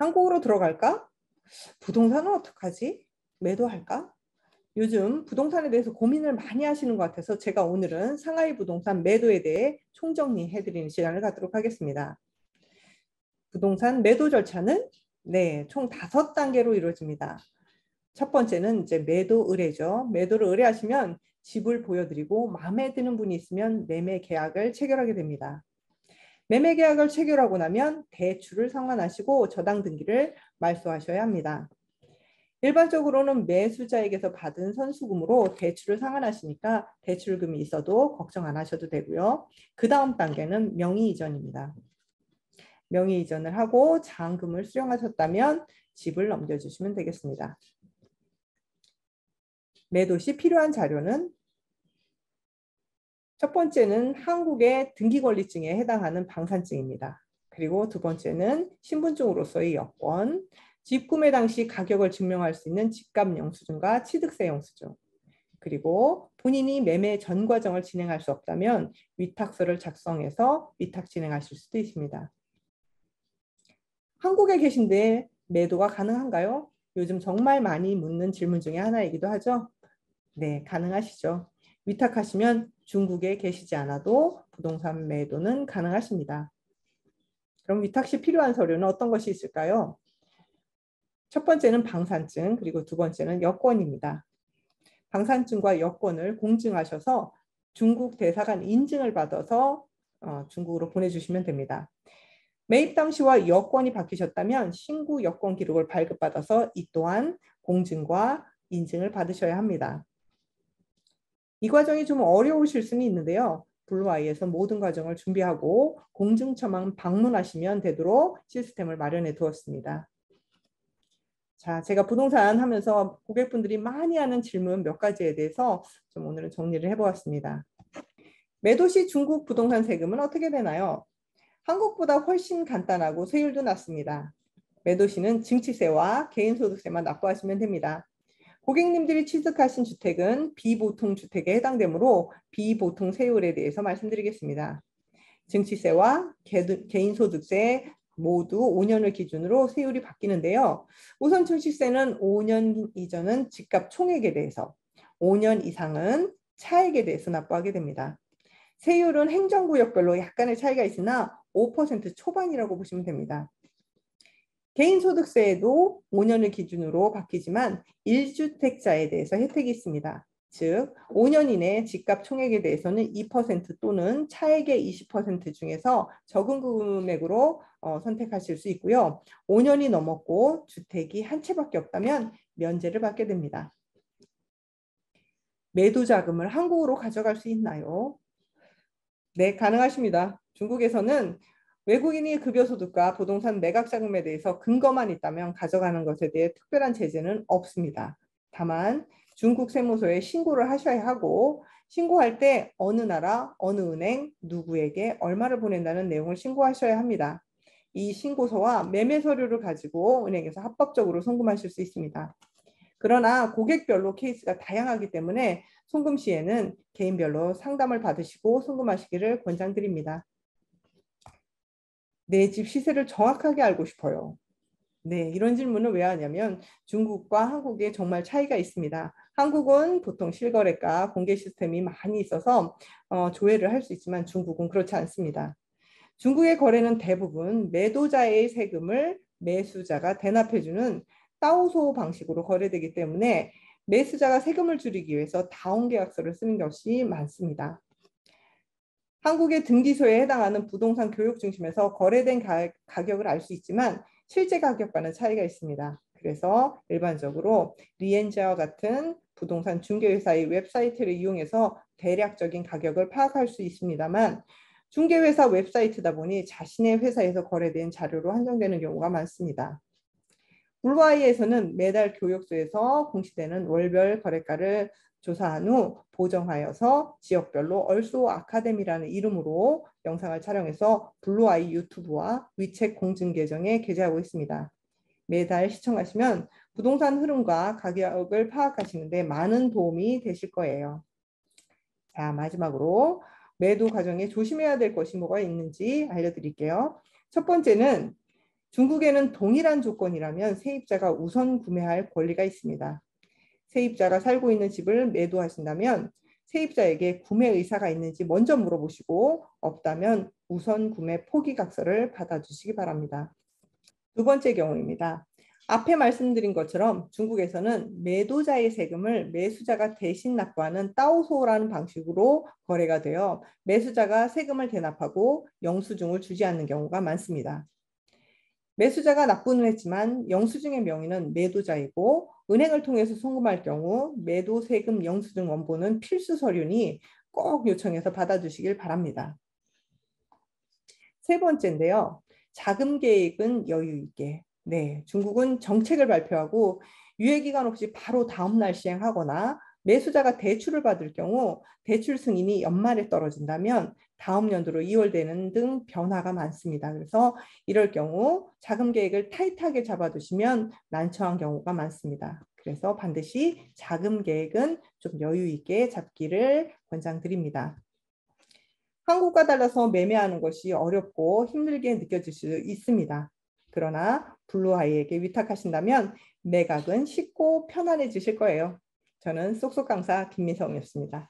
한국으로 들어갈까? 부동산은 어떡하지? 매도할까? 요즘 부동산에 대해서 고민을 많이 하시는 것 같아서 제가 오늘은 상하이 부동산 매도에 대해 총정리해드리는 시간을 갖도록 하겠습니다. 부동산 매도 절차는 총 5단계로 이루어집니다. 첫 번째는 이제 매도 의뢰죠. 매도를 의뢰하시면 집을 보여드리고 마음에 드는 분이 있으면 매매 계약을 체결하게 됩니다. 매매 계약을 체결하고 나면 대출을 상환하시고 저당 등기를 말소하셔야 합니다. 일반적으로는 매수자에게서 받은 선수금으로 대출을 상환하시니까 대출금이 있어도 걱정 안 하셔도 되고요. 그 다음 단계는 명의 이전입니다. 명의 이전을 하고 잔금을 수령하셨다면 집을 넘겨주시면 되겠습니다. 매도 시 필요한 자료는 첫 번째는 한국의 등기권리증에 해당하는 방산증입니다. 그리고 두 번째는 신분증으로서의 여권, 집 구매 당시 가격을 증명할 수 있는 집값 영수증과 취득세 영수증, 그리고 본인이 매매 전 과정을 진행할 수 없다면 위탁서를 작성해서 위탁 진행하실 수도 있습니다. 한국에 계신데 매도가 가능한가요? 요즘 정말 많이 묻는 질문 중에 하나이기도 하죠. 네, 가능하시죠. 위탁하시면 중국에 계시지 않아도 부동산 매도는 가능하십니다. 그럼 위탁 시 필요한 서류는 어떤 것이 있을까요? 첫 번째는 방산증, 그리고 두 번째는 여권입니다. 방산증과 여권을 공증하셔서 중국 대사관 인증을 받아서 중국으로 보내주시면 됩니다. 매입 당시와 여권이 바뀌셨다면 신고 여권 기록을 발급받아서 이 또한 공증과 인증을 받으셔야 합니다. 이 과정이 좀 어려우실 수는 있는데요. 블루아이에서 모든 과정을 준비하고 공증처만 방문하시면 되도록 시스템을 마련해 두었습니다. 자, 제가 부동산 하면서 고객분들이 많이 하는 질문 몇 가지에 대해서 좀 오늘은 정리를 해보았습니다. 매도 시 중국 부동산 세금은 어떻게 되나요? 한국보다 훨씬 간단하고 세율도 낮습니다. 매도 시는 증치세와 개인소득세만 납부하시면 됩니다. 고객님들이 취득하신 주택은 비보통주택에 해당되므로 비보통 세율에 대해서 말씀드리겠습니다. 증치세와 개인소득세 모두 5년을 기준으로 세율이 바뀌는데요. 우선 증치세는 5년 이전은 집값 총액에 대해서, 5년 이상은 차액에 대해서 납부하게 됩니다. 세율은 행정구역별로 약간의 차이가 있으나 5% 초반이라고 보시면 됩니다. 개인소득세에도 5년을 기준으로 바뀌지만 1주택자에 대해서 혜택이 있습니다. 즉 5년 이내 집값 총액에 대해서는 2% 또는 차액의 20% 중에서 적은 금액으로 선택하실 수 있고요. 5년이 넘었고 주택이 한 채밖에 없다면 면제를 받게 됩니다. 매도 자금을 한국으로 가져갈 수 있나요? 네, 가능하십니다. 중국에서는 외국인이 급여소득과 부동산 매각자금에 대해서 근거만 있다면 가져가는 것에 대해 특별한 제재는 없습니다. 다만 중국 세무서에 신고를 하셔야 하고 신고할 때 어느 나라, 어느 은행, 누구에게 얼마를 보낸다는 내용을 신고하셔야 합니다. 이 신고서와 매매 서류를 가지고 은행에서 합법적으로 송금하실 수 있습니다. 그러나 고객별로 케이스가 다양하기 때문에 송금 시에는 개인별로 상담을 받으시고 송금하시기를 권장드립니다. 내 집 시세를 정확하게 알고 싶어요. 네, 이런 질문을 왜 하냐면 중국과 한국에 정말 차이가 있습니다. 한국은 보통 실거래가 공개 시스템이 많이 있어서 조회를 할 수 있지만 중국은 그렇지 않습니다. 중국의 거래는 대부분 매도자의 세금을 매수자가 대납해주는 따오소 방식으로 거래되기 때문에 매수자가 세금을 줄이기 위해서 다운계약서를 쓰는 것이 많습니다. 한국의 등기소에 해당하는 부동산 교육 중심에서 거래된 가격을 알 수 있지만 실제 가격과는 차이가 있습니다. 그래서 일반적으로 리엔자와 같은 부동산 중개회사의 웹사이트를 이용해서 대략적인 가격을 파악할 수 있습니다만 중개회사 웹사이트다 보니 자신의 회사에서 거래된 자료로 한정되는 경우가 많습니다. 블루아이에서는 매달 교육소에서 공시되는 월별 거래가를 조사한 후 보정하여서 지역별로 얼쏘 아카데미라는 이름으로 영상을 촬영해서 블루아이 유튜브와 위챗 공증 계정에 게재하고 있습니다. 매달 시청하시면 부동산 흐름과 가격을 파악하시는 데 많은 도움이 되실 거예요. 자, 마지막으로 매도 과정에 조심해야 될 것이 뭐가 있는지 알려드릴게요. 첫 번째는 중국에는 동일한 조건이라면 세입자가 우선 구매할 권리가 있습니다. 세입자가 살고 있는 집을 매도하신다면 세입자에게 구매 의사가 있는지 먼저 물어보시고 없다면 우선 구매 포기각서를 받아주시기 바랍니다. 두 번째 경우입니다. 앞에 말씀드린 것처럼 중국에서는 매도자의 세금을 매수자가 대신 납부하는 따오소라는 방식으로 거래가 되어 매수자가 세금을 대납하고 영수증을 주지 않는 경우가 많습니다. 매수자가 납부는 했지만 영수증의 명의는 매도자이고 은행을 통해서 송금할 경우 매도 세금 영수증 원본은 필수 서류니 꼭 요청해서 받아주시길 바랍니다. 세 번째인데요. 자금 계획은 여유 있게. 네, 중국은 정책을 발표하고 유예기간 없이 바로 다음 날 시행하거나 매수자가 대출을 받을 경우 대출 승인이 연말에 떨어진다면 다음 연도로 이월되는 등 변화가 많습니다. 그래서 이럴 경우 자금 계획을 타이트하게 잡아두시면 난처한 경우가 많습니다. 그래서 반드시 자금 계획은 좀 여유 있게 잡기를 권장드립니다. 한국과 달라서 매매하는 것이 어렵고 힘들게 느껴질 수 있습니다. 그러나 블루아이에게 위탁하신다면 매각은 쉽고 편안해지실 거예요. 저는 쏙쏙 강사 김민성이었습니다.